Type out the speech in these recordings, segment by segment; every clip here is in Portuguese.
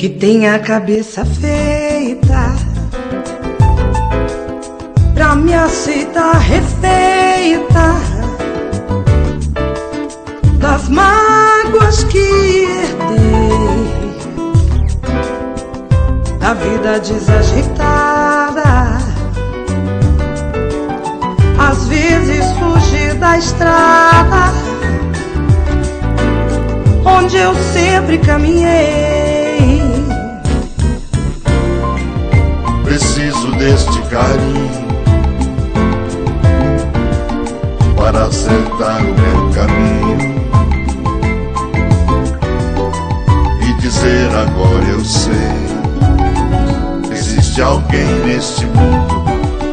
que tem a cabeça feita pra me aceitar refeita das mágoas que herdei, da vida desajeitada. Às vezes fugi da estrada onde eu sempre caminhei. Preciso deste carinho para acertar o meu caminho e dizer agora eu sei. Existe alguém neste mundo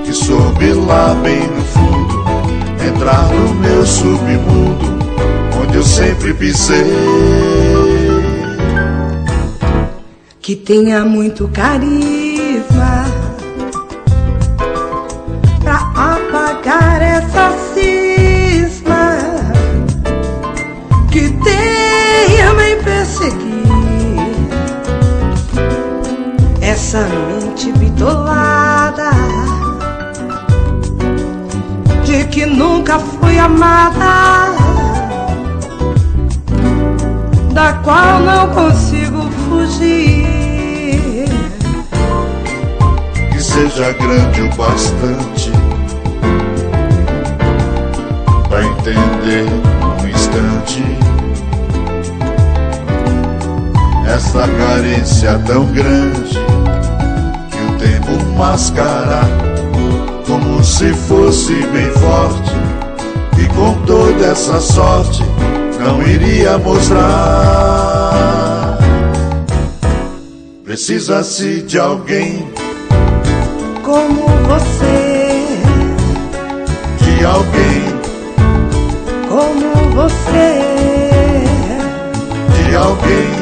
que soube lá bem no fundo entrar no meu submundo onde eu sempre pisei. Que tenha muito carisma pra apagar essa cisma que teima em perseguir essa mente bitolada de que nunca fui amada, da qual não consigo fugir. Que seja grande o bastante pra entender num instante essa carência tão grande que o tempo mascara como se fosse bem forte e com toda essa sorte não iria mostrar. Precisa-se de alguém como você, de alguém como você, de alguém